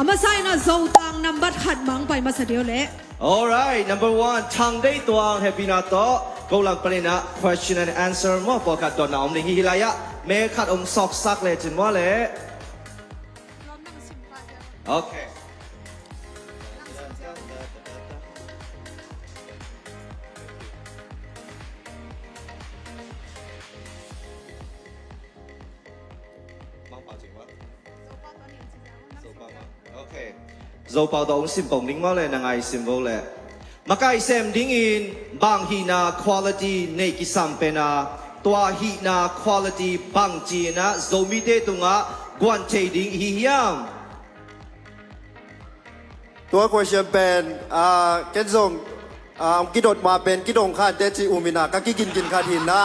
มาใส่นะโจตังนัมบัดขัดมังไปมาเสดียวเละ Alright, number 1, Chang Day Tuang Happy na to. Go lang pa rin na question and answer mo. Pagkat doon na ni hihilaya. May kat sok sak le chin mo le. Okay. Okay. Zo bao da sim bong ning mo le na ngai sim vo le. Makai sem ding in bang hi na quality ne ki sam pe na tua hi na quality bang ji na zo mi de tu nga guan che ding hi hiam. ตัว question เป็นเกณฑ์ส่งกิดดมาเป็นกิดงคาเตจิอูมินาก็กินคาทินนะ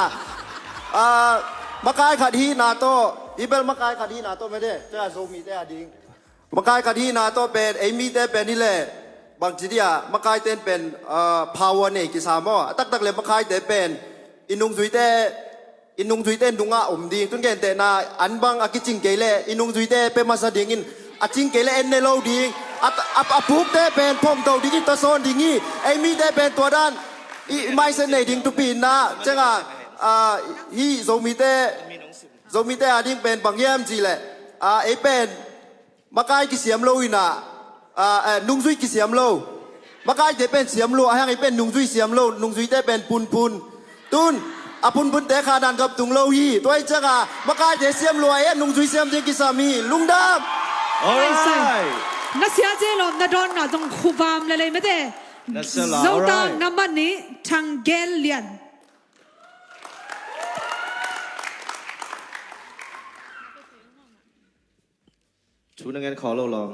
มากายขัดฮีนาโตอีเบลมากายขัดฮีนาโตไม่ได้จะโซมีแต่ดิ้งมากายขัดฮีนาโตเป็นไอมีแต่เป็นนี่แหละบางทีอ่ะมากายเต้นเป็นpower เนี่ยกิสามอ่ะตักเลยมากายเต้นเป็นอินุงซุยเต้นดุงอ่ะดิ้งตุนเกนเต้นนะอันบางอากิจิงเกลอินุงซุยเต้เป็นมาสดิ้งอาจิงเกลเอ็นเนโลดิ้งพูกได้เป็นพงโตดิจิตอลโซนดิ้งไอมีได้เป็นตัวด้านไม่เสน่ห์ดิ้งตุปีนนะจังฮีโซมีเต้ดิ้งเป็นบางเยี่ยมจีแหละไอเป็นมากายกิเสียมโลอินะนุ่งซุยกิเสียมโลมากายเต้เป็นเสียมโลไอเป็นนุ่งซุยเสียมโลนุ่งซุยเต้เป็นปุนตุนปุนเตะขาดันกับตุงโลฮีตัวไอจังมากายเต้เสียมโลไอนุ่งซุยเสียมเจกิสามีลุงดาม Alright. นักเสียเจลมนัดรอนน่ะจงคูบามเลยไม่ได้โจตังนัมบัดนี้ทางเกลเลียนชูนังเงินขอโลลอง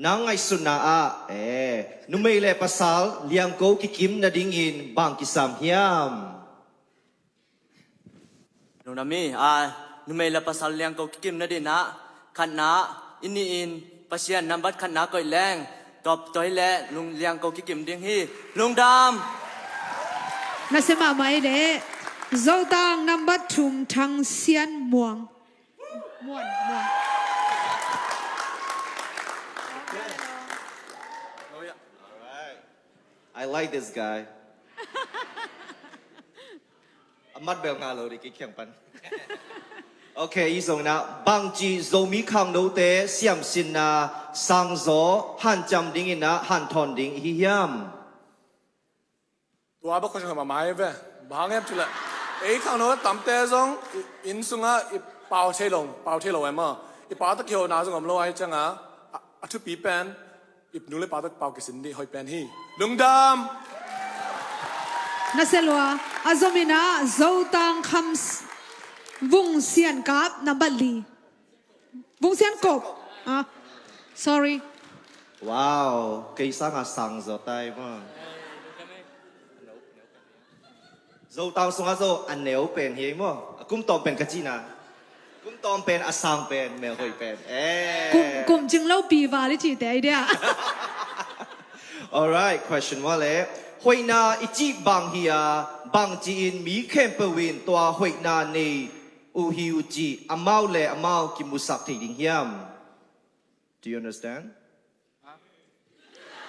นางไงสุนานุ่มไม่เล่ภาษาเลี้ยงโกกิคิมนาดิ่งอินบางกิสามเฮียมนุ่มมีนุ่มไม่เล่ภาษาเลี้ยงโกกิคิมนาดิ่งนะขันนะอินนี่อินภาษานัมบัดขันนะก่อยแรงตบตัวเล่ลุงเลี้ยงโกกิคิมดิ่งฮีลุงดำนักเสียมาไม่ได้โจตังนัมบัดทุมทางเซียนม่วงI like this guy มัดเบลงาโลดิกิเขียงปันโอเคอีส่งนะบางจีโซมีคังโนเตเสียมสินนะสังโซหันจำดิ้งนะหันทอนดิ้งฮิยามตัวบักคนชงมาไม่เว้บางแอบจุละไอ้ข้างโน้นตั้มเตะซงอินสุงะเป่าเชลงไอ้มาไอ้ป่าตะเกียวนาซงกับโลไอ้จังทุปีเป็นอีนูเลยป่าตะเป่ากิสินดีหอยเป็นฮีลุงดำนักเสียลัวอาจมีนะโจตังคำวงเซียนกับนับบัดลีวงเซียนกบsorry ว้าวเกยสังสังโซไตมั้งโซตามสงฆ์โซอันเนวเป็นเฮียมั้งกุ้มตอมเป็นกะจีน่ากุ้มตอมเป็นอาสังเป็นเมลหอยเป็นกลุ่มจึงเล่าปีวาลิจิแต่ไอเดียAlright, question ว่าเลยหอยนาอิจิบังเฮียบังจีนมีเข้มเปวินตัวหอยนาในอูฮิวจีอามาเลอามากิมุสักที่ดิ่งเฮียม Do you understand?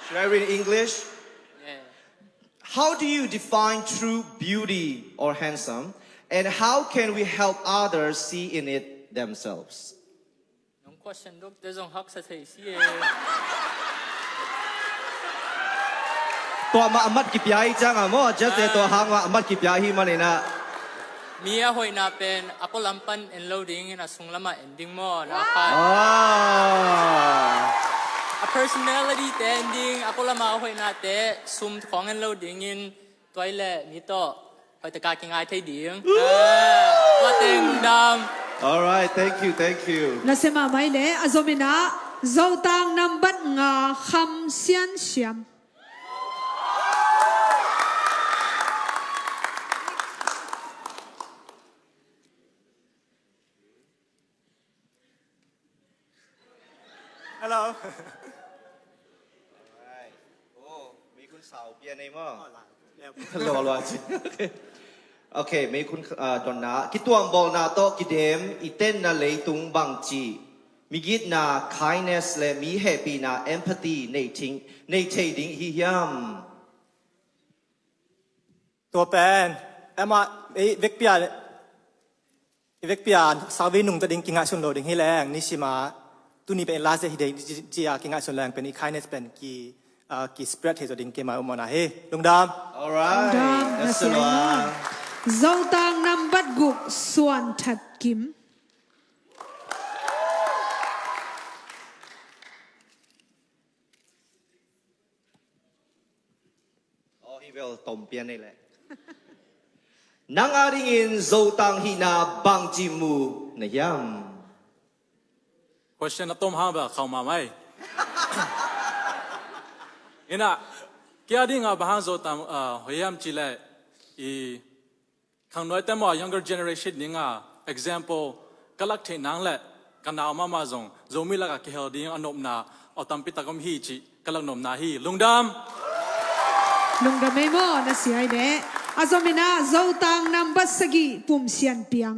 Should I read in English? How do you define true beauty or handsome, and how can we help others see in it themselves? น้อง question ลูกจะส่งฮักสเตซี่ตัวมาอมัดกิบยาอีจังมั้งจะเจตัวหางว่าอมัดกิบยาฮีมันเลยนะมีอะหอยนาเป็นอะโปลัมปันเอ็นโลดิ้งนะส่งละมาเอ็นดิ้งมั่วนะครับ a personality แต่ ending อะโปลามาหอยนาแต่ซุ่มของเอ็นโลดิ้งอินตัวเล่มีโตหอยตะการกินง่ายไทยดิ้งว่าเต็งดำ Alright, thank you. นักเสียมาไม่เลยอาจมีนะโจตังนัมบัดงาคำเซียนเสียม Hello. Alright. โอ้มีคุณสาวเปียในมั้ง รอรอโอเคไม่คุณดอนนะคิดตัวบอลนาโตกิเดมอีเต้นนาเลยตุงบังจีมีกิดนา kindness และมี happy นา empathy ในทิ้งในเทดิ้งฮิยาม ตัวแปนเอ็มเวกเปียสาวินุงตะดิงกิงอาชนโลดิงให้แรงนิชิมาตุนี้เป็นลาเซฮิเดจีอากิงอาชนแรงเป็นอี kindness เป็นกี spread เฮจดิงเกมาอุมานาเฮลุงดาม alright ดาม นั นะ ส เสีย ลวา โจตังนำบัดกุกส่วนถัดกิม อ๋อฮีเวลตมเปียนนี่แหละนางอาริงินโจตังฮีนาบังจิมูนยาม question นะต้มห้ามแบบเข้ามาไหม เอ็น่ะแกดิ้งอ่ะบ้านโซตัมพยายามจีเล่อีข้างน้อยแต่หมอ younger generation นี่อ่ะ example ก็ลักเทนังแหละกันเอามาส่งโจมิลักเกลดิ้งอันนมนาเอาตามปิตากรมฮีจีก็ลักนมนาฮีลุงดำ ลุงดำไม่หมดนะเสียเดะอาจมินาโจตังนำบัดสกีปุ่มเสียนเปียง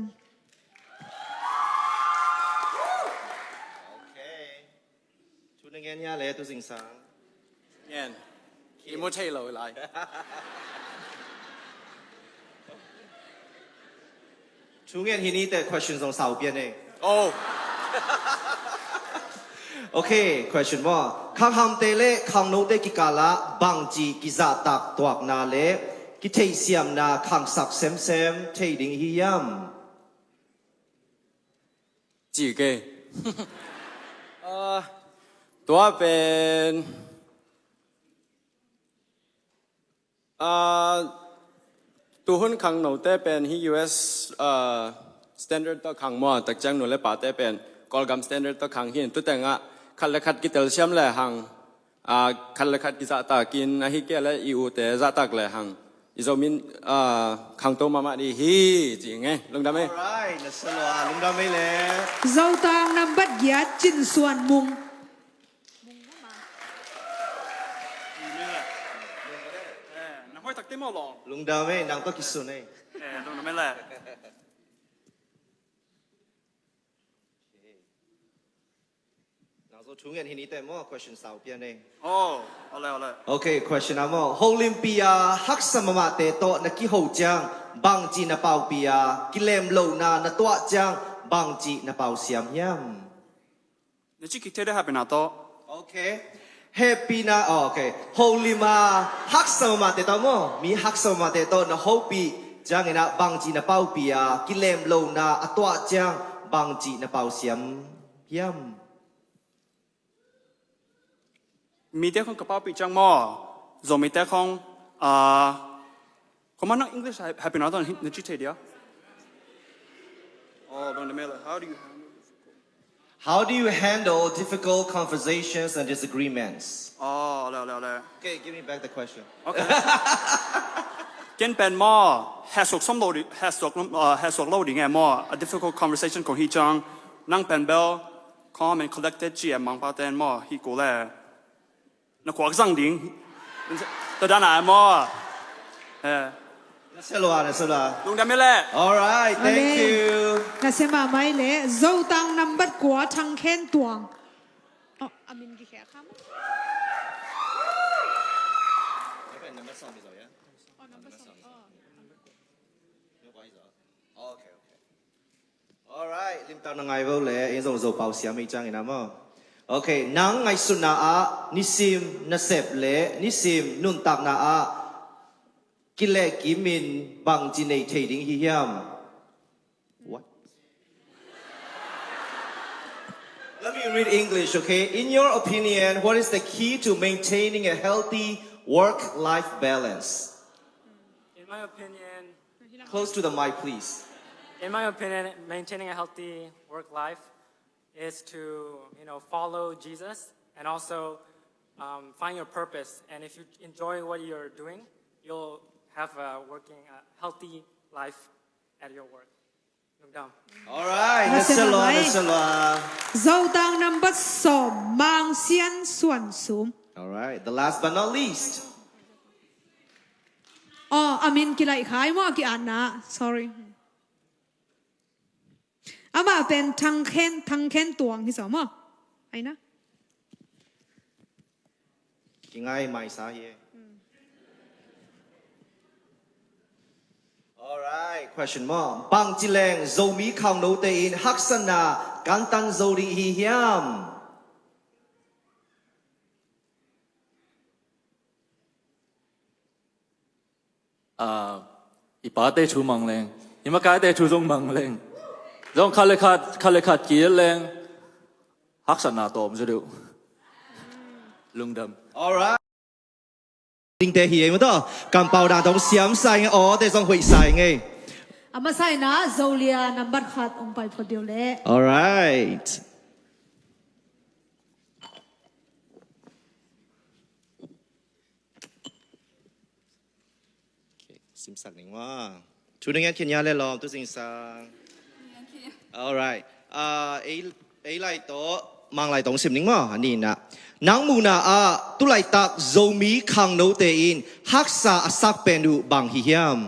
ชุดนักเรียนยาเลยตุสิงสัง เงี้ยอีโมเทลเลย ชุดเรียนที่นี่แต่ question สองสาวเปียนเอง โอ้ โอเค question ว่าข้างทำเตเล่ข้างโน้ตเตกิกาละบางจีกิจาตักตัวนาเล่กิเทเสียมนาข้างสักเซมเทดิงฮิยาม จีเกตัวเป็นตัวหุ้นขังหนูเต้เป็นที่ US standard ตัวขังมั่วแต่จังหนูเลยป่าเต้เป็นกอลกัม standard ตัวขังหินตัวแต่งอ่ะคันละคัดกิเตลเชียมเลยหังคันละคัดกิจตากินอาฮิเกและอิวเตจะตักเลยหังอิโซมินขังตัวมามาดีฮีจริงไงลงได้ไหม alright นัสลวาลุงดำไม่เลย โจตังนำบัดยาจินส่วนมุง น้ำห้อยตักเต็มหมดหรอ ลุงดำไม่นางก็กิสุนเอง ลุงดำไม่แหละ นางโซชุดเรียนที่นี่แต่มั่ว question สาวเปียนเอง โอ้เอาเลย โอเค question นะมั่วโอลิมปิอาฮักสมมาเตโตนักกิโฮจังบางจีนเปาปิอากิเลมโลนาณตัวจังบางจีนเปาเสียมยาม นี่ชิคกี้พายได้เป็นอะไร โอเค happy นะโอเค holy มาฮักสมมาเตโตมั่วมีฮักสมมาเตโตนะ hope จังนะบางจีนเปาปิอากิเลมโลนาอัตัวจังบางจีนเปาเสียมยาม มีแต่ของกระเป๋าปีจังหม้อจะมีแต่ของคอมมานด์อังกฤษให้เป็นอะไรนี่ชิคกี้พายเดียวโอ้ลงได้ไหมล่ะ How do you handle difficult conversations and disagreements? อ๋อแล้ว Okay, give me back the question. โอเคกินเป็นหม้อแฮสกซ้ำโลดิแฮสกโลดิไงหม้อ a difficult conversation ของฮีจังนั่งเป็นเบล calm and collected จีมังปาเตนหม้อฮีกูแลนักขวากสังดิงตัวด้านไหนหม้อNasalwa. ลุงได้ไหมล่ะ All right, thank you. นะเสมาไม่เลยโจตังนำบัดกัวทังเข็นตวงอ๋ออามินกี่แขกครับ All right, lim tao na ngai vo le, in song zo pao siam mai chang ina mo. Okay, nang ngai suna a nisim nasep le, nisim nun tak na a kile kimin bang jinei thading hi yam. What? Let me read English, okay? In your opinion, what is the key to maintaining a healthy work-life balance? In my opinion, Close to the mic, please. maintaining a healthy work life is to, follow Jesus and also find your purpose. And if you enjoy what you're doing, you'll have a healthy life at your work. Look down. All right, Nasalwa. nasalwa. โจตังนำบัดสมบางเสียนส่วนสูง All right, the last but not least. อ๋ออามินกิไลขายมั่วกี่อันนะ sorry อามาเป็นทั้งเค้นตวงที่สองมั้งไอ้นะ กิงไงไม่สาเหตุ Alright question more บางจิเลงโซมีข่าวโนเตอินฮักษณากันตันโซรีฮิฮิยม อีป้าเตะชูมังเลงอีมากายเตะชูจงมังเลงจงคันเลขาดกี่เลงฮักษณาโตมจะดูลุงดำ Alright 定地hier冇得，咁爆彈同閃晒嘅，我哋想會晒嘅。อามาใส่นะโซเลียนัมบัตขัดองไปพอเดียวเลย Alright สิมสักหนึ่งว่าทุกอย่างเขียนยาเลยลอมทุกสิ่งสัง Alright ไอ้ไรโตมังไรตรงสิมหนึ่งว่าอันนี้นะนังมูนาตุไลตักโซมีขังโนเตอินฮักษาสักเป็นดูบางฮิยม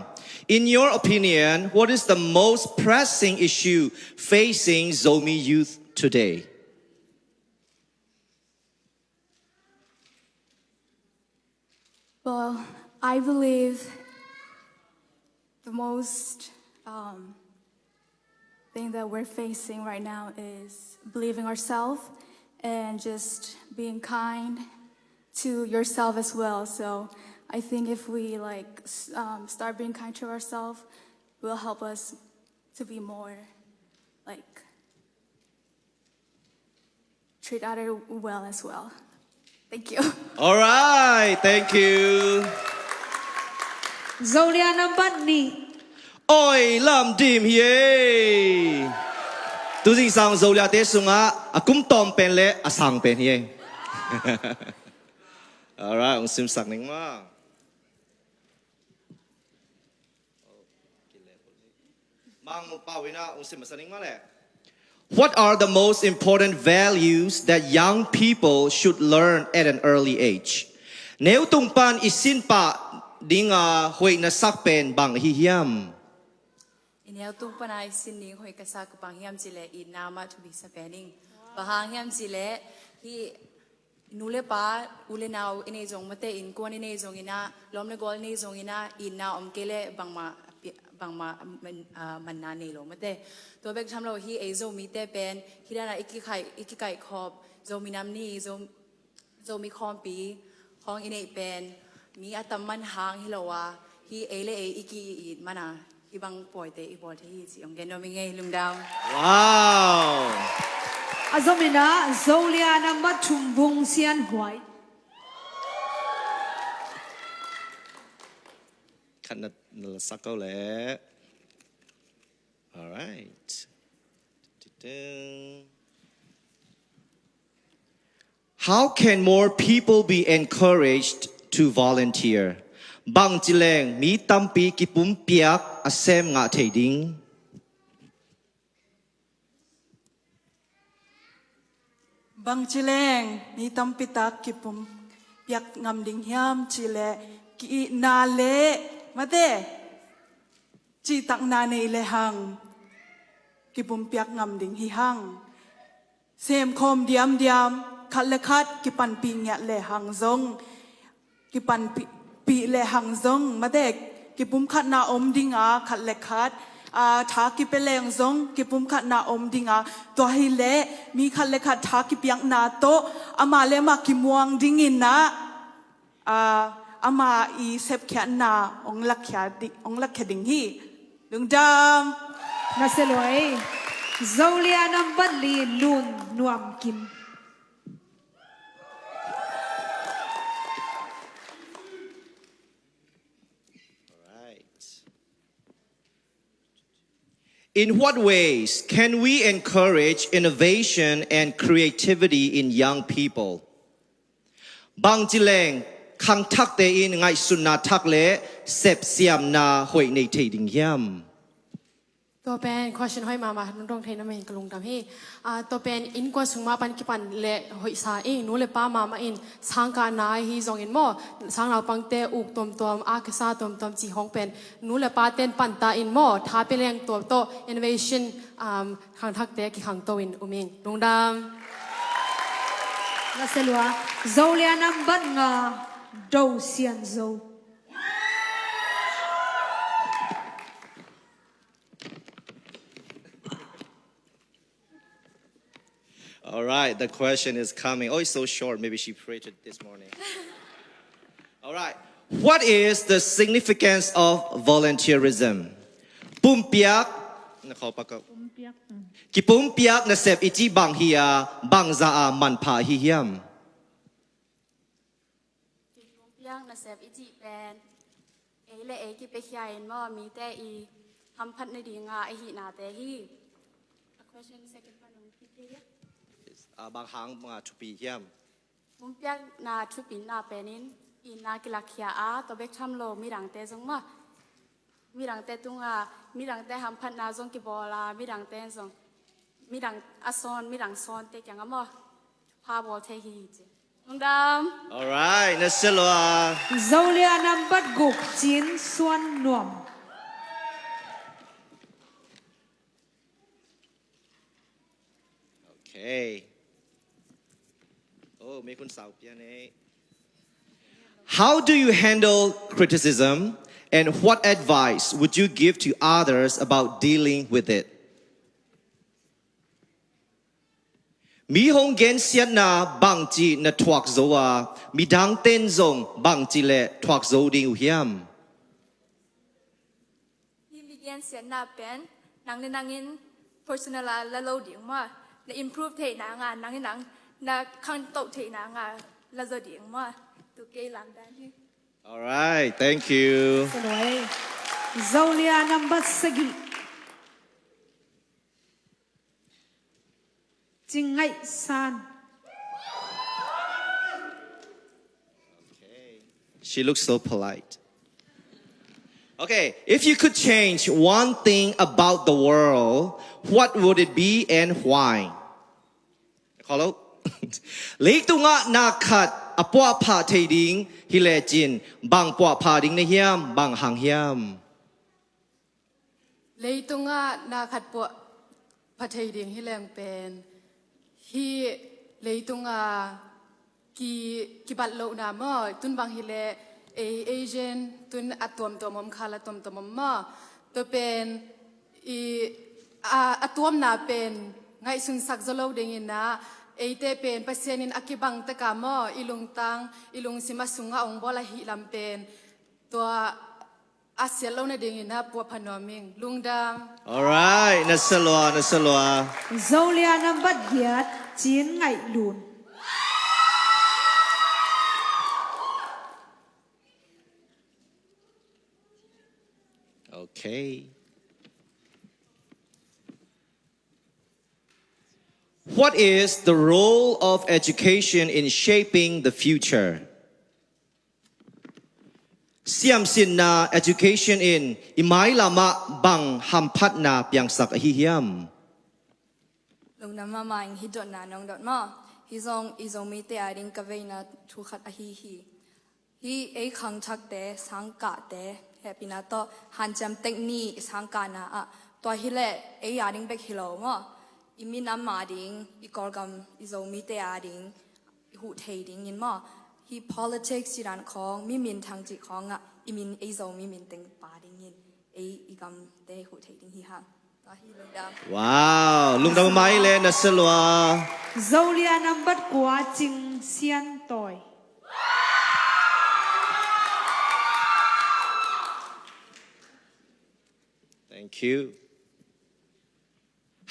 In your opinion, what is the most pressing issue facing Zomi youth today? Well, I believe the most thing that we're facing right now is believing ourselves and just being kind to yourself as well. So I think if we start being kind to ourselves, it will help us to be more treat others well as well. Thank you. All right, thank you. โซเลียนัมบัตนี่ Oi, lam dim here. ทุกสิ่งสังโซเลียเตสุงะกุมตอมเป็นเละสังเป็นเฮ Alright องซิมสักหนึ่งมามังป่าวินาองซิมสักหนึ่งมาแหละ What are the most important values that young people should learn at an early age เนวตุงปันอิสินปะดิงหวยนัสักเป็นบางฮิยมInel tung panai sining hoi kasak panghiam chile in nama to be sapening bahangiam chile hi nule pa ule naw ine jong mate in kon ine jong ina lomle gol ne jong ina in na omkele bangma manna ne lo mate to bek tham lo hi ezo mi te pen hirana ikikai khop zo mi nam ni zo mi khom pi hong ine pen mi atam man hang hilowa hi ele iki mana ibang poite ipote hi si ong geno mi ngai lung dam Wow อาซอมินะโซเลียนัมบัตชุมบุงเซียนหวย ขันนัดสักเกาแหละ Alright How can more people be encouraged to volunteer บางจิเลงมีตัมปีกิปุ่มเปียกอาเซมงาเทดิงบางจิเลงมีตัมปิตากิปุ่มเปียกงำดิ่งยามจิเลกีนาเลมาเดจีตักนาเนเลหังกิปุ่มเปียกงำดิ่งฮิหังเซมคมเดียมคัดเลคัดกิปันปีเงะเลหังซงกิปันปีเลหังซงมาเด็กกิปุ่มขัดนาอมดิงาขัดเลคัดท้ากิเปเลงซงกิปุ่มขัดนาอมดิงาตัวฮิเลมีขัดเลคัดท้ากิเปียงนาโตอามาเลมากิมวงดิงินนะอามาอีเซฟแขนนาองลักแขดิงฮีดึงดามนาเซลวยโซเลียนัมบัตลีลุนนวมกิมIn what ways can we encourage innovation and creativity in young people? บางจิเลงคังทักเตอินไงสุนนาทักเลเสพเสียมนาหวยในเทดิงยม ตัวเป็น question ให้มาตรงเทนไม่เห็นกลุงทำให้ตัวเป็นอินกว่าสุมาปันกิปันเละหอยสาอิงนู้นเลยป้ามาอินสังการนายฮีจงอินโมสังเราปังเตอุกตัวอาคสาตัวจีฮองเป็นนู้นเลยป้าเต้นปันตาอินโมท้าไปเลี้ยงตัวโต innovation ขังทักเตะกี่ขังโตอินอุมิงลุงดำ na selwa zolia number nga do sian zo All right, the question is coming. Oh, it's so short. Maybe she prayed it this morning. All right. What is the significance of volunteerism? Pumpiak. Ki pumpiak na sep iti bang hiya bang za man pa hiyam. ย่างนะเซฟอิจิแปนและกิไปเขียนว่ามีแต่อีทำพัดในดีงาหินาแต่ฮี question second one พี่เรียก Bang hang mga chupi hiyam. มุมเปียกนาชุปินนาเปนินอีนากิลักเขียอาตัวเบกชัมโลมีดังเตซงมามีดังเตตุงามีดังเตทำพัดนาซงกิบอลามีดังเตซงมีดังอซอนมีดังซอนเตยังมอพาบอลเทฮีจิลุงดำ All right, na silwa. zolia number guk chin suan nuam Okay. Oh, may kun sao pian eh. How do you handle criticism and what advice would you give to others about dealing with it? Mi hong gen siat na bang ji na thuak zo wa mi dang ten zong bang ji le thuak zo ding u hiam. ที่มีเกณฑ์เสียหน้าเป็นนางในนางอิน personal และเราเดียงมาใน improve เทนางานนางในนางนักขันโตเทนางานและเราเดียงมาตัวเกลังได้ที่ All right, thank you. selwa zolia number sagi jingai san She looks so polite. Okay, if you could change one thing about the world, what would it be and why? Hello? Leitunga na khat apwa pha theiding hilejin bang pwa pha ding na hiam bang hang hiam. เลยตรงนาขัดปวพัทยดิ่งให้แรงเป็นฮีเลยตรงกีบัดโลนามอตุนบางฮิเลเอเจนตุนอัตวมตัวมคาลตัวมตัวมมอตัวเป็นอัตวมนาเป็นไงสุนสักจะโลดิ่งนะเอเตเป็นปัสเซนินอักิบังตะกามออิลุงตังอิลุงสิมาสุงองบอลหิลำเป็นตัวอาเซียนเราในเดือนนะปัวพนอมิงลุงดำ All right, nasalwa. zolia number giat chin ngai lun Okay. What is the role of education in shaping the future? Siam sin na education in imai lama bang hampat na piang sak ahihiam. ลงน้ำมาอิงฮิดนาน้องดอดมาฮิซองอิซองมีเตอาริงกเวนะทุขัดอหิฮิฮิเอขังชักเตสังกะเตเฮปินาโตฮันจำเทคนิคสังกานาอะตัวฮิเลเออาริงเบกฮิโลมาอิมิน้ำมาดิงอีกอลกัมอิซองมีเตอาริงหูเทดิงยินมาฮี politics จีรันของมิมินทางจิของอะอิมินเอซองมิมินเต็งปาดิงยินเออีกัมเตหูเทดิงฮิฮังตัวฮิลงดา Wow, lung dam mai le nasalwa. zolia number kwa ching sian toy Thank you.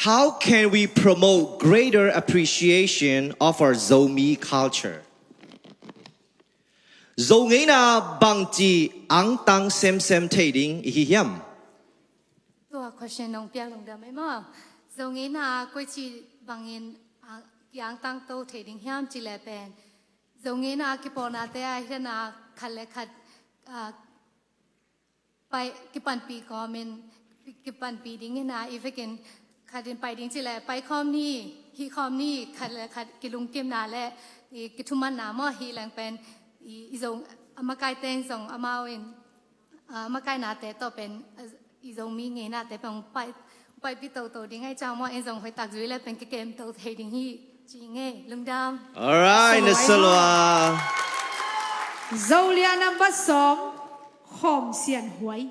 How can we promote greater appreciation of our Zomi culture? Zongena bangji ang tang sem sem tading ihiam. ตัว question น้องเปียกลงเดิมไหมมั่งตรงนี้นะกุยจีบางเงินยังตั้งโตเทดิ้งห้ามจีเลเป็นตรงนี้นะกิปอนาเตะที่นะขัดเล็กขัดไปกิปันปีก็มัน cái bản bị đi nghe na if again khát đến bài đi chỉ là bài com ni hi com ni khát cái lung kiếm na lệ cái thu man na mà hi lang pen izong ama kai teng zong ama win ama kai na te to pen izong mi nghe na te pong bài bị tàu đi ngay chào mà em zong phải tạc dưới là pen cái kem tàu thấy đi hi chỉ nghe lung đam. Alright, Nasalwa. Zolia number song Hom Sian Huay.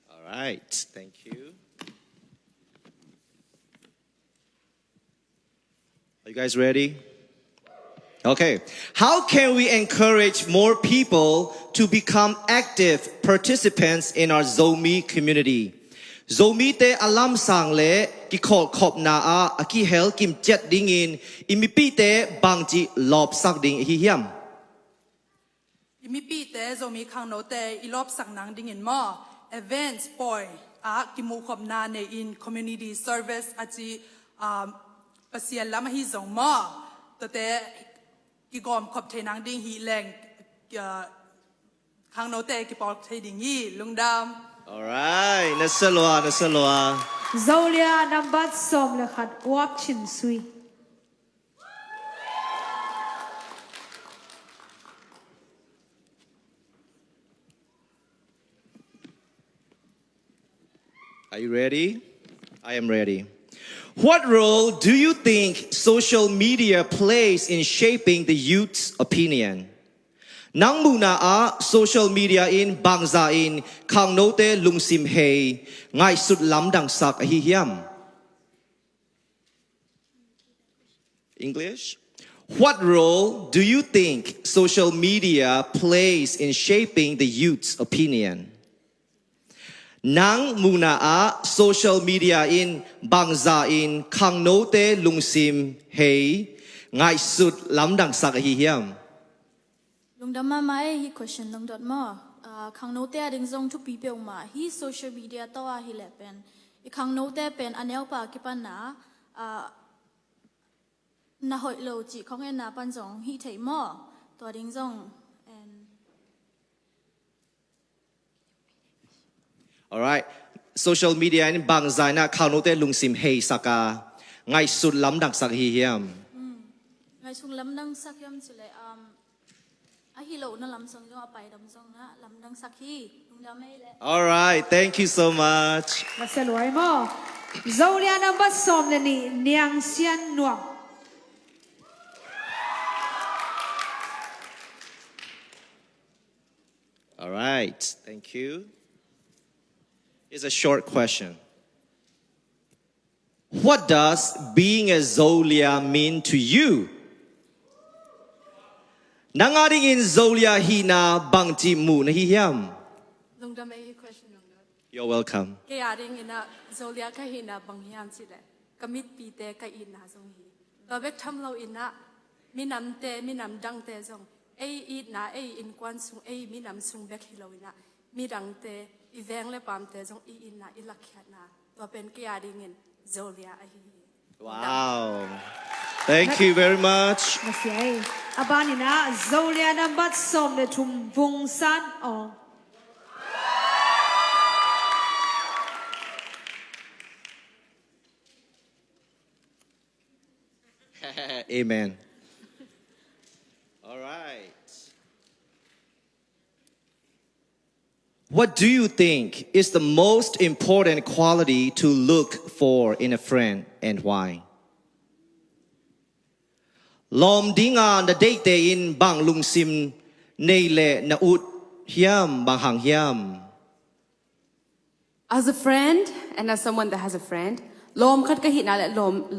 All right, thank you. Are you guys ready? Okay. How can we encourage more people to become active participants in our Zomi community? Zomi te alam sang le ki khol khop na a ki hel kim jet ding in imipi te bangji lob sak ding hi hiam. มีปีแต่จะมีข้างโน้ตแต่อีรอบสักนังดิ่งเงินหม้อ events boy กิมูขบนาใน in community service อาจีประเสียนละมาฮิจงหม้อแต่กิกอมขบเทนังดิ่งฮีแรงข้างโน้ตแต่กิปอเทดิ่งฮีลุงดำ Alright, Nasalwa. Zolia number song le khat wap chin sui. Are you ready? I am ready. What role do you think social media plays in shaping the youth's opinion? Nang muna a social media in bangza in kang note lungsim hei ngai sut lam dang sak hi hiam. English? What role do you think social media plays in shaping the youth's opinion? Nang muna a social media in bangza in kang note lungsim hei ngai sut lam dang sak hi hiam. ลุงดำมาไม่ฮี question ลงดอดมาขังโน้ตแต่ดึงซงทุกปีเปียวมาฮี social media ตัวฮีแหละเป็นอีขังโน้ตแต่เป็นอันเนวปากิปันนาน่าหอยโลจิของเอ็นนาปันซงฮีเทมอตัวดึงซง Alright, social media in bangza na kang note lungsim hei saka ngai sut lam dang sak hi hiam. ไงสุงลำดังสักยามสิเลยฮิโลนั่นลำซงก็เอาไปลำซงนะลำดังสักฮีลุงดำไม่เลย Alright, thank you so much. Nasalwa mo. Zolia number song le ni Niang Sian Nuam. Alright, thank you. Here's a short question. What does being a Zolia mean to you? Nangaring in Zolia hina bangji mu na hiyam. ลุงดำไม่ question ลุงดำ You're welcome. แกอยากเรียนนะโซเลียก็เห็นนะบางอย่างสิแหละก็มิดปีเตก็อินนะทรงฮีเราเบกทำเราอินนะมีน้ำเตมีน้ำดังเตทรงไออินนะไออินกวนซุงไอมีน้ำซุงเบกให้เราอินนะมีดังเตอีแวงและปามเตทรงอีอินนะอีลักแค่นะตัวเป็นแกอยากเรียนโซเลียไอฮี Wow. Thank you very much. Nasiay. Abani na Zolia number song le tum vung san ong. Amen. All right. What do you think is the most important quality to look for in a friend and why? Lom dinga na date in bang lung sim neile na ut hiam bang hang hiam. As a friend and as someone that has a friend, lom khat ka hit na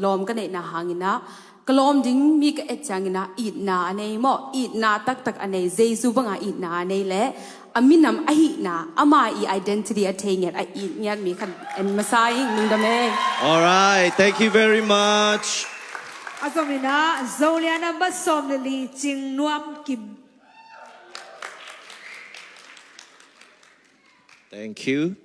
lom ka nei na hangina. Kalom ding mi ka etchangina eat na anei mo eat na tak anei Jesu banga eat na anei le aminam ahi na ama I identity attain at I eat nyat mi kan and masaying nung dame. All right, thank you very much. Azomina Zolia number song le li Jing Nuam Kim. Thank you.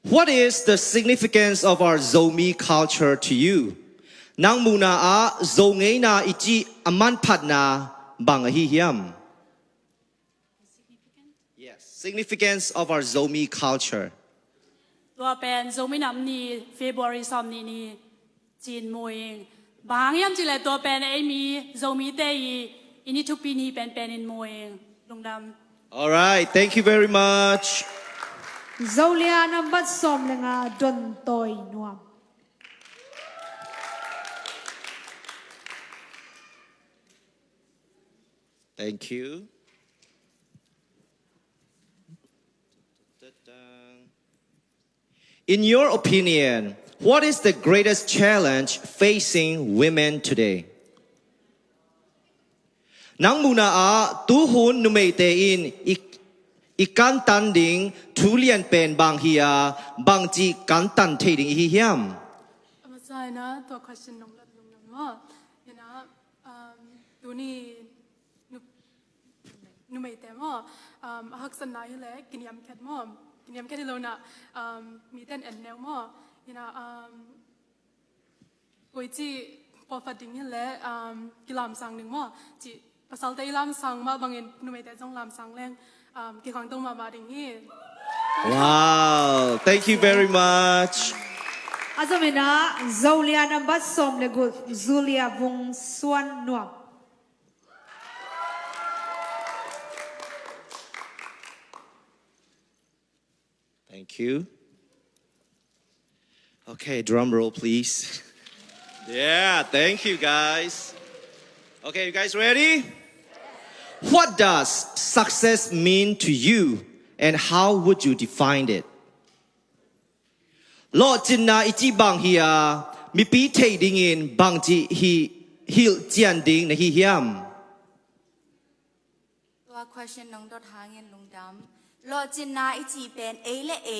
What is the significance of our Zomi culture to you? Nang muna a zongay na iti aman pad na bang ahihiyam. Yes, significance of our Zomi culture. ตัวเป็นโซมินัมนีเฟบรุรีซอมนีนีจีนมวยบางยามจิเลตัวเป็นไอมีโซมิเตยอินิทุกปีนี้เป็นอินมวยลุงดำ All right, thank you very much. Zolia number som lenga don toy nuam. Thank you. In your opinion, what is the greatest challenge facing women today? Nang muna a tuhun numete in ikan tanding tulian pen bang hiya bang ji kan tan thading hi hiam. มาใช่นะตัว question น้องรัดลุงน้องว่าเนี่ยนะตัวนี้นุ่มไม่แต่ว่าฮักษณะอยู่แล้วกินยำแค่มั่งกินยำแค่ที่เราน่ะมีแต่แนวมั่งเนี่ยนะกุยจีพอฟัดดิ้งอยู่แล้วกิลามสังหนึ่งมั่งจีภาษาไทยลามสังมาบางเงินนุ่มไม่แต่ต้องลามสังแรงกี่ครั้งต้องมาดิ้งนี่ Wow, thank you very much. Azomina Zolia number som legu Zulia Vung Suan Nuam. Thank you. Okay, drum roll, please. Yeah, thank you, guys. Okay, you guys ready? What does success mean to you, and how would you define it? Lord Jinna iti bang hiya mi pi thei ding in bang ji hi hil jian ding na hi hiam. ตัว question น้องดอทหาเงินลุงดำหล่อจินนาอีจีเป็นเอและเอ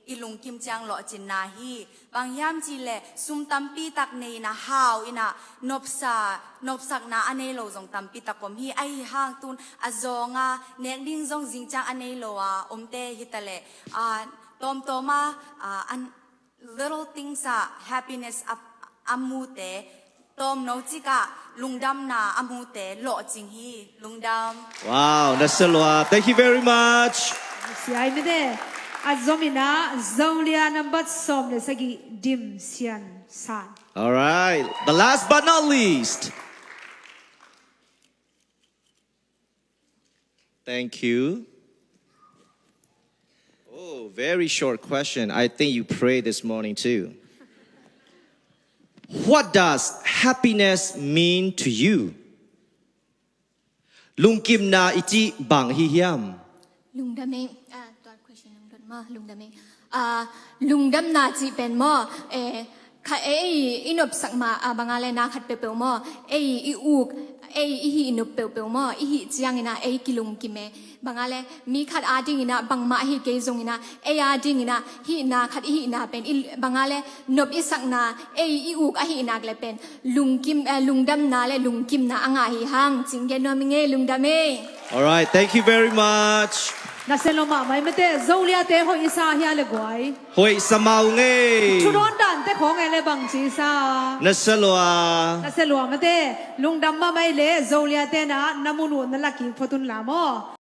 อีลุงกิมจังหล่อจินนาฮีบางยามจีเล่ซุมตัมปีตักเนนะฮาวอินะนบสักนาอันเนโลซงตัมปีตักผมฮีไอห่างตุนอซองาเนกดิ้งซงจิงจังอันเนโลอมเตฮิตะเลตอมโตมาอัน little things happiness amu te tom no chika lungdam na amu te lo jing hi lungdam. Wow, Nasalwa, thank you very much. Si ai me de Azomina Zolia number som le sagi dim sian san. All right, the last but not least. Thank you. Oh, very short question. I think you prayed this morning too. What does happiness mean to you? Lung kim na iti bang hi hiam. Lung damingตัว question ลงดันมาลุงดำเองลุงดำนาจีเป็นหม้อค่ะอินบสักมาบางอะไรนะขัดเปลวหม้ออีอุกอีอินบเปลวหม้ออีจียงนะกิลุงกิเมบางอะไรมีขัดอาดิงนะบางมาฮิเกยงนะอาดิงนะฮินาขัดฮินาเป็นบางอะไรนบอิสักนาอีอุกฮินาเลยเป็นลุงกิมลุงดำนาและลุงกิมนะอ่างฮิฮังจิงเกนวมิงลุงดำเอง All right, thank you very much. Naseloma mai mete Zolia te ho isa hia le guai. Hoi samau nge. Churon dan te khong ele bang chi sa. Naselwa mete lungdam ma mai le Zolia te na namunu na laki photun la mo.